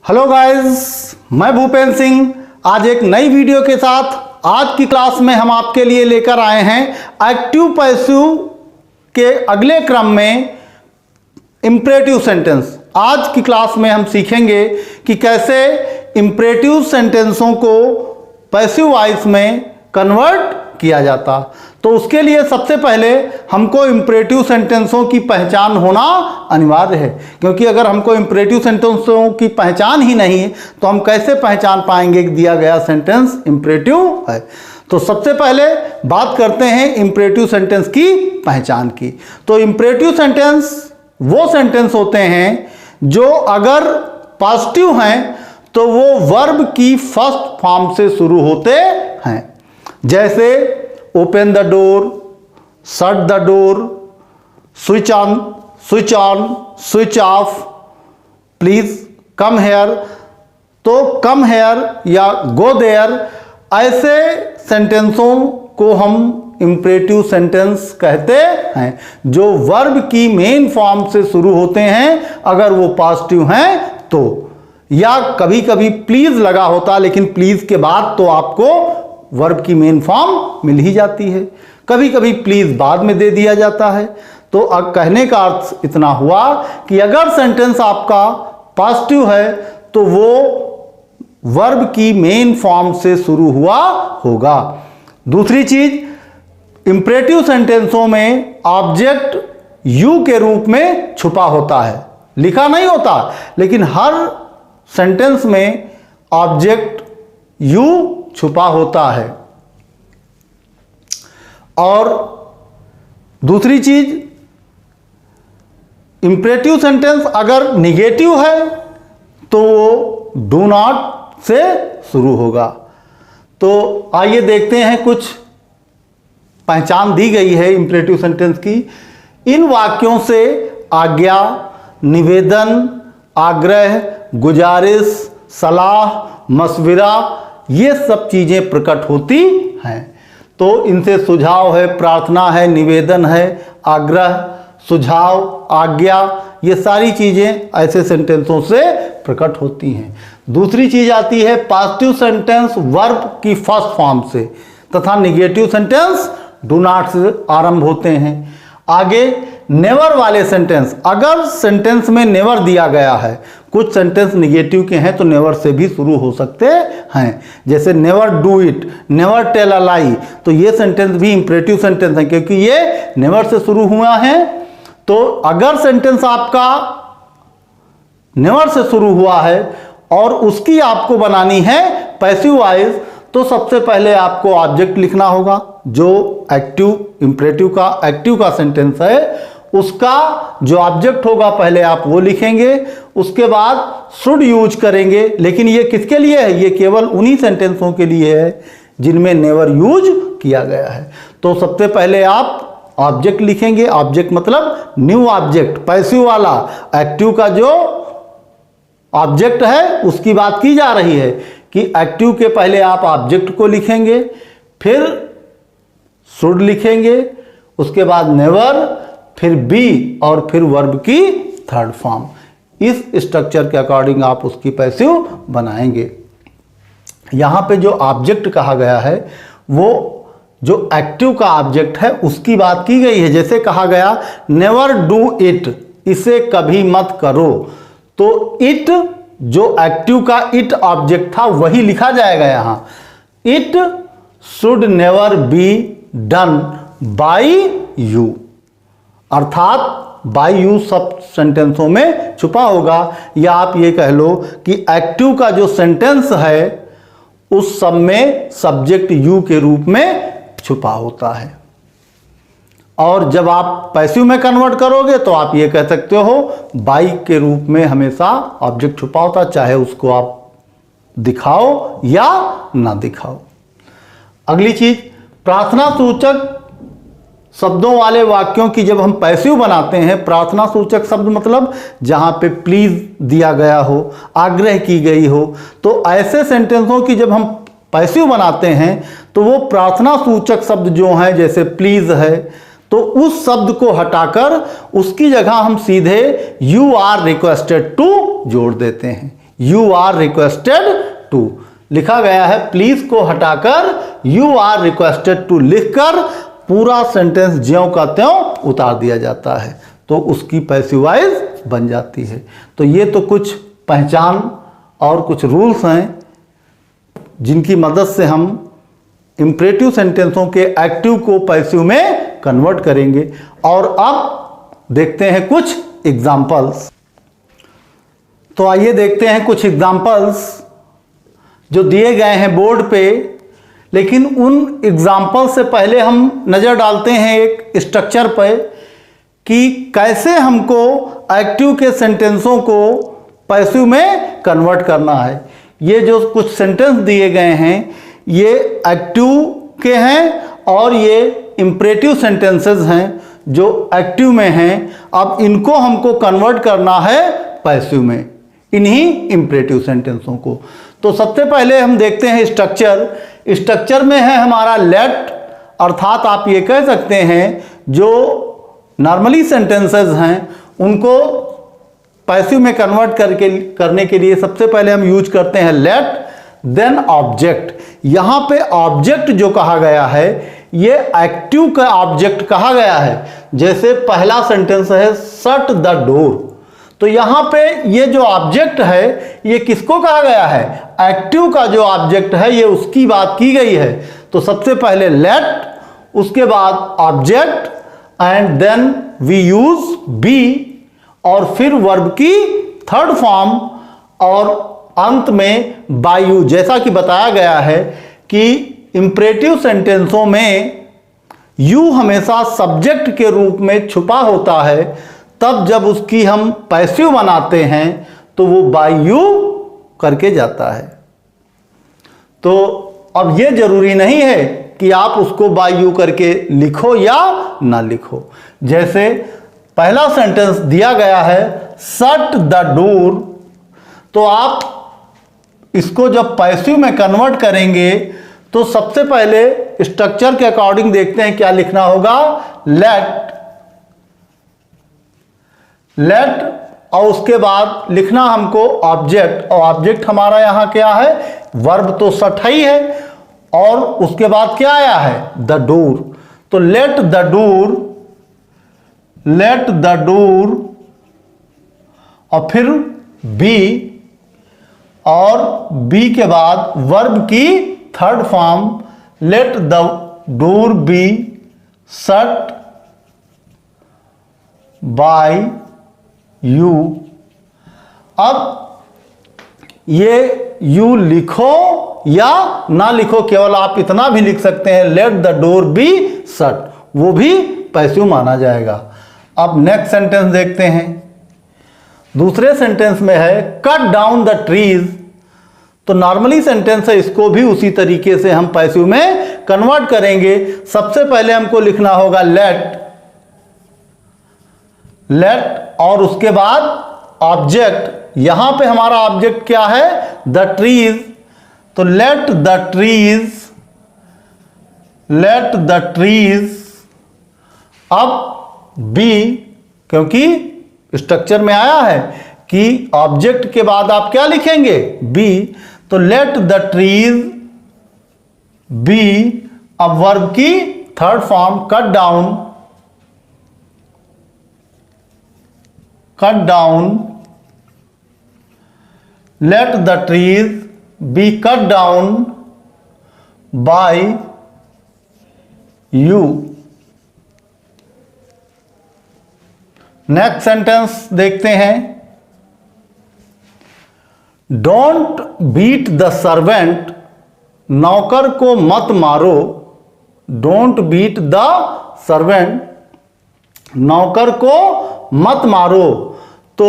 Hello guys, मैं भूपेंद्र सिंह आज एक नई वीडियो के साथ आज की क्लास में हम आपके लिए लेकर आए हैं एक्टिव पैसिव के अगले क्रम में इंपरेटिव सेंटेंस। आज की क्लास में हम सीखेंगे कि कैसे इंपरेटिव सेंटेंसों को पैसिव वॉइस में कन्वर्ट किया जाता। तो उसके लिए सबसे पहले हमको इंपरेटिव सेंटेंसों की पहचान होना अनिवार्य है, क्योंकि अगर हमको इंपरेटिव सेंटेंसों की पहचान ही नहीं है तो हम कैसे पहचान पाएंगे कि दिया गया सेंटेंस इंपरेटिव है। तो सबसे पहले बात करते हैं इंपरेटिव सेंटेंस की पहचान की। तो इंपरेटिव सेंटेंस वो सेंटेंस होते हैं जो अगर पॉजिटिव हैं तो वो वर्ब की फर्स्ट फॉर्म से शुरू होते हैं, जैसे open the door, shut the door, switch on, switch off, please come here. तो कम हेयर या गो देयर ऐसे सेंटेंसों को हम इंपरेटिव सेंटेंस कहते हैं, जो वर्ब की मेन फॉर्म से शुरू होते हैं अगर वो पॉजिटिव हैं तो। या कभी कभी प्लीज लगा होता, लेकिन प्लीज के बाद तो आपको वर्ब की मेन फॉर्म मिल ही जाती है। कभी कभी प्लीज बाद में दे दिया जाता है। तो अब कहने का अर्थ इतना हुआ कि अगर सेंटेंस आपका पॉजिटिव है तो वो वर्ब की मेन फॉर्म से शुरू हुआ होगा। दूसरी चीज, इंपरेटिव सेंटेंसों में ऑब्जेक्ट यू के रूप में छुपा होता है, लिखा नहीं होता, लेकिन हर सेंटेंस में ऑब्जेक्ट यू छुपा होता है। और दूसरी चीज, इंपरेटिव सेंटेंस अगर निगेटिव है तो वो डू नॉट से शुरू होगा। तो आइए देखते हैं, कुछ पहचान दी गई है इंपरेटिव सेंटेंस की। इन वाक्यों से आज्ञा, निवेदन, आग्रह, गुजारिश, सलाह, मशविरा ये सब चीजें प्रकट होती हैं। तो इनसे सुझाव है, प्रार्थना है, निवेदन है, आग्रह, सुझाव, आज्ञा, ये सारी चीजें ऐसे सेंटेंसों से प्रकट होती हैं। दूसरी चीज आती है पॉजिटिव सेंटेंस वर्ब की फर्स्ट फॉर्म से, तथा निगेटिव सेंटेंस डू नॉट से आरंभ होते हैं। आगे नेवर वाले सेंटेंस, अगर सेंटेंस में नेवर दिया गया है, कुछ सेंटेंस निगेटिव के हैं तो नेवर से भी शुरू हो सकते हैं, जैसे never do it, never tell a lie. तो ये सेंटेंस भी इंपरेटिव सेंटेंस है, क्योंकि ये नेवर से शुरू हुआ है। तो अगर सेंटेंस आपका नेवर से शुरू हुआ है और उसकी आपको बनानी है पैसिव वॉइस, तो सबसे पहले आपको ऑब्जेक्ट लिखना होगा। जो एक्टिव इंपरेटिव का एक्टिव का सेंटेंस है उसका जो ऑब्जेक्ट होगा पहले आप वो लिखेंगे, उसके बाद शुड यूज करेंगे। लेकिन ये किसके लिए है? ये केवल उन्हीं सेंटेंसों के लिए है जिनमें नेवर यूज किया गया है। तो सबसे पहले आप ऑब्जेक्ट लिखेंगे। ऑब्जेक्ट मतलब न्यू ऑब्जेक्ट, पैसिव वाला। एक्टिव का जो ऑब्जेक्ट है उसकी बात की जा रही है कि एक्टिव के पहले आप ऑब्जेक्ट को लिखेंगे, फिर शुड लिखेंगे, उसके बाद नेवर, फिर बी और फिर वर्ब की थर्ड फॉर्म। इस स्ट्रक्चर के अकॉर्डिंग आप उसकी पैसिव बनाएंगे। यहां पे जो ऑब्जेक्ट कहा गया है वो जो एक्टिव का ऑब्जेक्ट है उसकी बात की गई है। जैसे कहा गया नेवर डू इट, इसे कभी मत करो। तो इट जो एक्टिव का इट ऑब्जेक्ट था वही लिखा जाएगा यहां। It should never be done by you, अर्थात बाय यू सब सेंटेंसों में छुपा होगा। या आप ये कह लो कि एक्टिव का जो सेंटेंस है उस सब में सब्जेक्ट यू के रूप में छुपा होता है। और जब आप पैसिव में कन्वर्ट करोगे तो आप ये कह सकते हो बाय के रूप में हमेशा ऑब्जेक्ट छुपा होता, चाहे उसको आप दिखाओ या ना दिखाओ। अगली चीज, प्रार्थना सूचक शब्दों वाले वाक्यों की जब हम पैसिव बनाते हैं, प्रार्थना सूचक शब्द मतलब जहां पे प्लीज दिया गया हो, आग्रह की गई हो, तो ऐसे सेंटेंसों की जब हम पैसिव बनाते हैं तो वो प्रार्थना सूचक शब्द जो हैं, जैसे प्लीज है, तो उस शब्द को हटाकर उसकी जगह हम सीधे यू आर रिक्वेस्टेड टू जोड़ देते हैं। You are requested to. लिखा गया है प्लीज को हटाकर यू आर रिक्वेस्टेड टू लिखकर पूरा सेंटेंस ज्यों का त्यों उतार दिया जाता है, तो उसकी पैसिव वॉइस बन जाती है। तो ये तो कुछ पहचान और कुछ रूल्स हैं जिनकी मदद से हम इंपरेटिव सेंटेंसों के एक्टिव को पैसिव में कन्वर्ट करेंगे। और अब देखते हैं कुछ एग्जाम्पल्स। तो आइए देखते हैं कुछ एग्जाम्पल्स जो दिए गए हैं बोर्ड पे, लेकिन उन एग्जाम्पल से पहले हम नज़र डालते हैं एक स्ट्रक्चर पर कि कैसे हमको एक्टिव के सेंटेंसों को पैसिव में कन्वर्ट करना है। ये जो कुछ सेंटेंस दिए गए हैं ये एक्टिव के हैं और ये इंपरेटिव सेंटेंसेस हैं जो एक्टिव में हैं। अब इनको हमको कन्वर्ट करना है पैसिव में, इन्हीं इंपरेटिव सेंटेंसों को। तो सबसे पहले हम देखते हैं स्ट्रक्चर में है हमारा लेट, अर्थात आप ये कह सकते हैं जो नॉर्मली सेंटेंसेस हैं उनको पैसिव में कन्वर्ट करने के लिए सबसे पहले हम यूज करते हैं लेट देन ऑब्जेक्ट। यहां पे ऑब्जेक्ट जो कहा गया है ये एक्टिव का ऑब्जेक्ट कहा गया है। जैसे पहला सेंटेंस है शट द डोर, तो यहां पे ये जो ऑब्जेक्ट है ये किसको कहा गया है, एक्टिव का जो ऑब्जेक्ट है ये उसकी बात की गई है। तो सबसे पहले लेट, उसके बाद object and then we use be, और फिर वर्ब की थर्ड फॉर्म और अंत में बाय यू। जैसा कि बताया गया है कि इंपरेटिव सेंटेंसों में यू हमेशा सब्जेक्ट के रूप में छुपा होता है, तब जब उसकी हम पैसिव बनाते हैं तो वो बाय यू करके जाता है। तो अब ये जरूरी नहीं है कि आप उसको बाय यू करके लिखो या ना लिखो। जैसे पहला सेंटेंस दिया गया है शट द डोर, तो आप इसको जब पैसिव में कन्वर्ट करेंगे तो सबसे पहले स्ट्रक्चर के अकॉर्डिंग देखते हैं क्या लिखना होगा, लेट और उसके बाद लिखना हमको ऑब्जेक्ट, और ऑब्जेक्ट हमारा यहां क्या है, वर्ब तो शट ही है, और उसके बाद क्या आया है, द डोर। तो लेट द डोर और फिर बी, और बी के बाद वर्ब की third form let the door be shut by you. अब ये यू लिखो या ना लिखो, केवल आप इतना भी लिख सकते हैं late the door be shut, वो भी पैसिव माना जाएगा। अब नेक्स्ट सेंटेंस देखते हैं। दूसरे सेंटेंस में है कट डाउन द ट्रीज, तो नॉर्मली सेंटेंस है, इसको भी उसी तरीके से हम पैसिव में कन्वर्ट करेंगे। सबसे पहले हमको लिखना होगा लेट और उसके बाद ऑब्जेक्ट। यहां पे हमारा ऑब्जेक्ट क्या है, द ट्रीज, तो लेट द ट्रीज। अब बी, क्योंकि स्ट्रक्चर में आया है कि ऑब्जेक्ट के बाद आप क्या लिखेंगे, बी, तो लेट द ट्रीज बी। अब वर्ब की third form cut down, let the trees be cut down by you. Next sentence देखते हैं। डोंट बीट द सर्वेंट, नौकर को मत मारो। डोंट बीट द सर्वेंट, नौकर को मत मारो। तो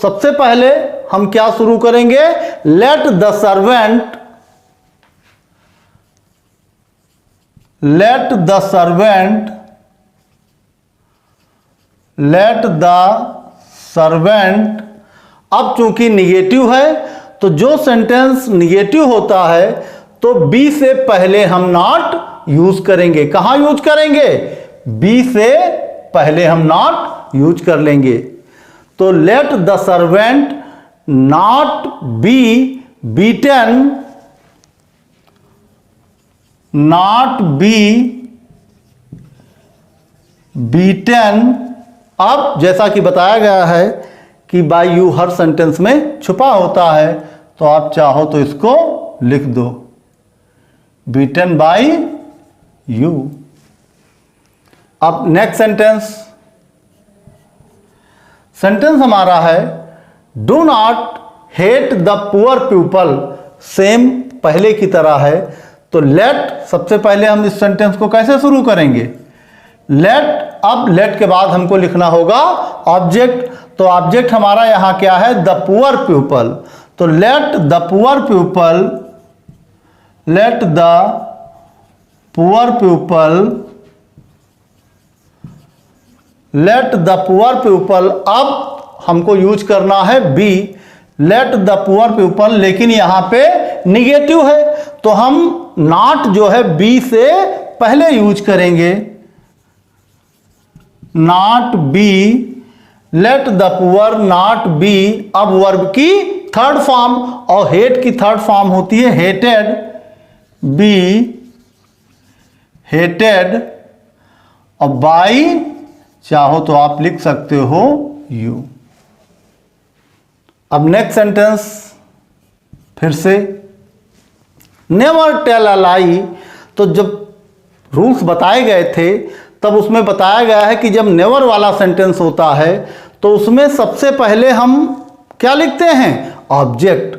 सबसे पहले हम क्या शुरू करेंगे, लेट द सर्वेंट अब चूंकि निगेटिव है तो जो सेंटेंस निगेटिव होता है तो बी से पहले हम नॉट यूज करेंगे। कहां यूज करेंगे, बी से पहले हम नॉट यूज कर लेंगे। तो let the servant not be beaten, not be beaten। अब जैसा कि बताया गया है कि बाय यू हर सेंटेंस में छुपा होता है, तो आप चाहो तो इसको लिख दो, बीटन बाय यू। अब नेक्स्ट सेंटेंस हमारा है do not hate the poor people. Same पहले की तरह है, तो लेट, सबसे पहले हम इस सेंटेंस को कैसे शुरू करेंगे, लेट। अब लेट के बाद हमको लिखना होगा ऑब्जेक्ट, तो ऑब्जेक्ट हमारा यहां क्या है, द पुअर पीपल। तो let the poor people, let the poor people, let the poor people. अब हमको यूज करना है be, let the poor people, लेकिन यहां पे निगेटिव है, तो हम नॉट जो है बी से पहले यूज करेंगे, not be, let the poor not be. अब वर्ब की थर्ड फॉर्म, और हेट की थर्ड फॉर्म होती है हेटेड, बी हेटेड, और बाई चाहो तो आप लिख सकते हो यू। अब नेक्स्ट सेंटेंस फिर से, नेवर टेल अ लाई। तो जब रूल्स बताए गए थे तब उसमें बताया गया है कि जब नेवर वाला सेंटेंस होता है तो उसमें सबसे पहले हम क्या लिखते हैं, ऑब्जेक्ट,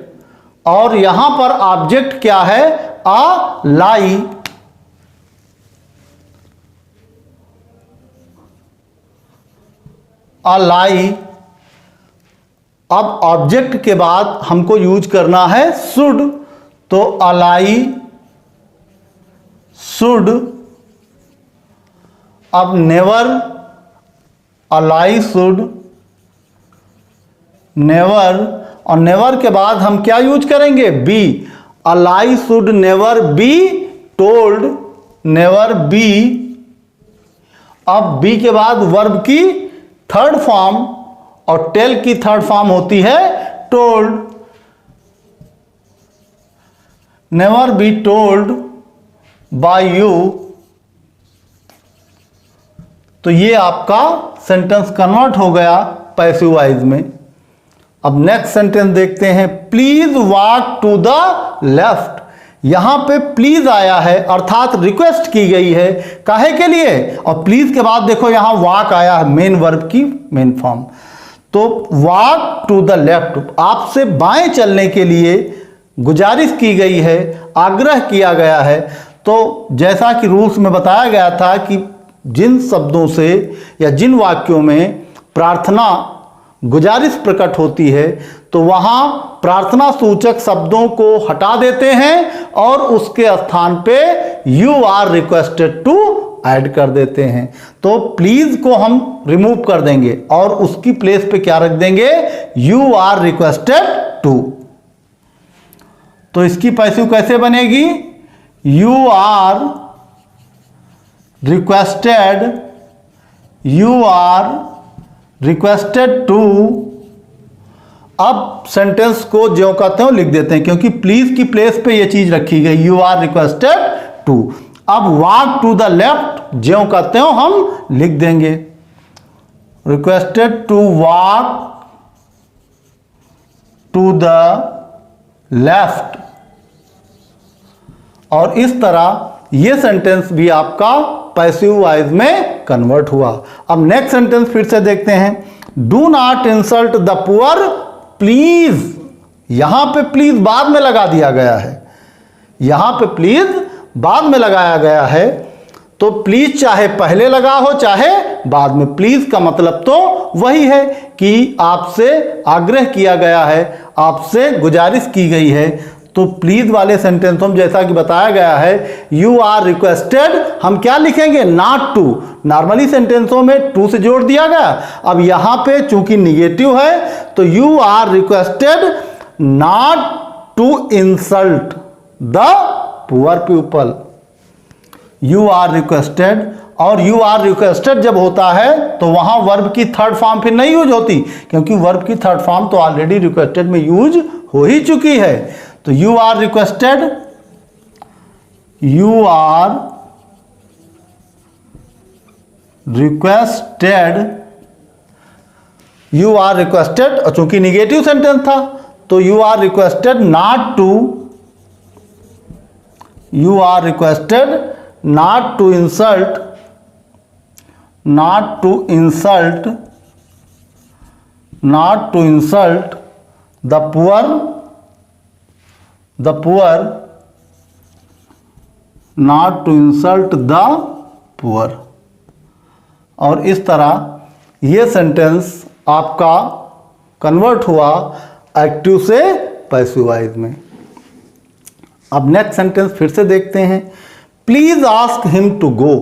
और यहां पर ऑब्जेक्ट क्या है, अ लाई। अ लाई। अब ऑब्जेक्ट के बाद हमको यूज करना है शुड, तो अ लाई शुड। अब never, a lie should never, और नेवर के बाद हम क्या यूज करेंगे, be, a lie should never be told, never be. अब बी के बाद वर्ब की थर्ड फॉर्म, और टेल की थर्ड फॉर्म होती है told, never be told by you. तो ये आपका सेंटेंस कन्वर्ट हो गया पैसिव वॉइस में। अब नेक्स्ट सेंटेंस देखते हैं, please walk to the left. यहां पे प्लीज आया है, अर्थात रिक्वेस्ट की गई है, काहे के लिए, और प्लीज के बाद देखो यहां वॉक आया है, मेन वर्ब की मेन फॉर्म। तो वॉक टू द लेफ्ट, आपसे बाएं चलने के लिए गुजारिश की गई है, आग्रह किया गया है। तो जैसा कि रूल्स में बताया गया था कि जिन शब्दों से या जिन वाक्यों में प्रार्थना गुजारिश प्रकट होती है, तो वहां प्रार्थना सूचक शब्दों को हटा देते हैं और उसके स्थान पे you are requested to add कर देते हैं। तो प्लीज को हम रिमूव कर देंगे और उसकी प्लेस पे क्या रख देंगे, यू आर रिक्वेस्टेड टू। तो इसकी पैसिव कैसे बनेगी, you are requested, you are requested to. अब सेंटेंस को ज्यों का त्यों लिख देते हैं, क्योंकि प्लीज की प्लेस पे ये चीज रखी गई, यू आर रिक्वेस्टेड टू। अब वॉक टू द लेफ्ट ज्यों का त्यों हम लिख देंगे, requested to walk to the left. और इस तरह ये सेंटेंस भी आपका पैसिव वॉइस में कन्वर्ट हुआ। अब नेक्स्ट सेंटेंस फिर से देखते हैं, do not insult the poor please. यहां पे प्लीज बाद में लगा दिया गया है, यहां पे प्लीज बाद में लगाया गया है। तो प्लीज चाहे पहले लगा हो चाहे बाद में, प्लीज का मतलब तो वही है कि आपसे आग्रह किया गया है, आपसे गुजारिश की गई है। तो प्लीज वाले सेंटेंस हम जैसा कि बताया गया है, यू आर रिक्वेस्टेड, हम क्या लिखेंगे, नॉट टू। नॉर्मली सेंटेंसों में टू से जोड़ दिया गया, अब यहां पे चूंकि निगेटिव है तो you are requested not to insult the poor people. You are requested, और यू आर रिक्वेस्टेड जब होता है तो वहां वर्ब की थर्ड फॉर्म फिर नहीं यूज होती, क्योंकि वर्ब की थर्ड फॉर्म तो ऑलरेडी रिक्वेस्टेड में यूज हो ही चुकी है। तो you are requested, you are requested, you are requested, और चूंकि निगेटिव सेंटेंस था तो you are requested not to, you are requested not to insult, not to insult, not to insult the poor, the poor, not to insult the poor। और इस तरह ये sentence आपका convert हुआ एक्टिव से passivise में। अब नेक्स्ट सेंटेंस फिर से देखते हैं। Please ask him to go,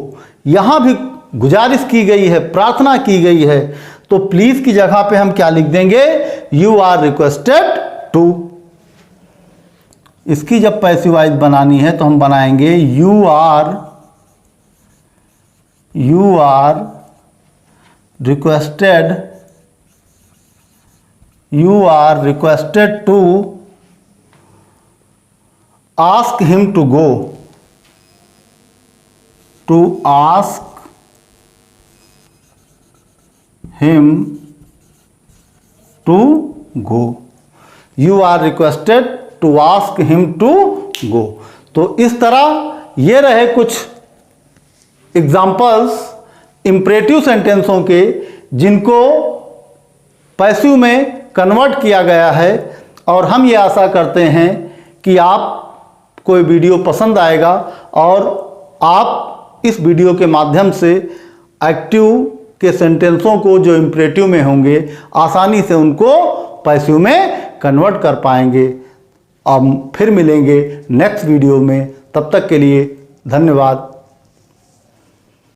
यहां भी गुजारिश की गई है, प्रार्थना की गई है, तो प्लीज की जगह पे हम क्या लिख देंगे, यू आर रिक्वेस्टेड टू। इसकी जब पैसिवाइज बनानी है तो हम बनाएंगे you are requested, you are requested to ask him to go, to ask him to go, you are requested to ask him to go। तो इस तरह ये रहे कुछ एग्जाम्पल्स इंपरेटिव सेंटेंसों के जिनको पैसिव में कन्वर्ट किया गया है। और हम ये आशा करते हैं कि आपको ये वीडियो पसंद आएगा और आप इस वीडियो के माध्यम से एक्टिव के सेंटेंसों को जो इंपरेटिव में होंगे आसानी से उनको पैसिव में कन्वर्ट कर पाएंगे। अब फिर मिलेंगे नेक्स्ट वीडियो में, तब तक के लिए धन्यवाद।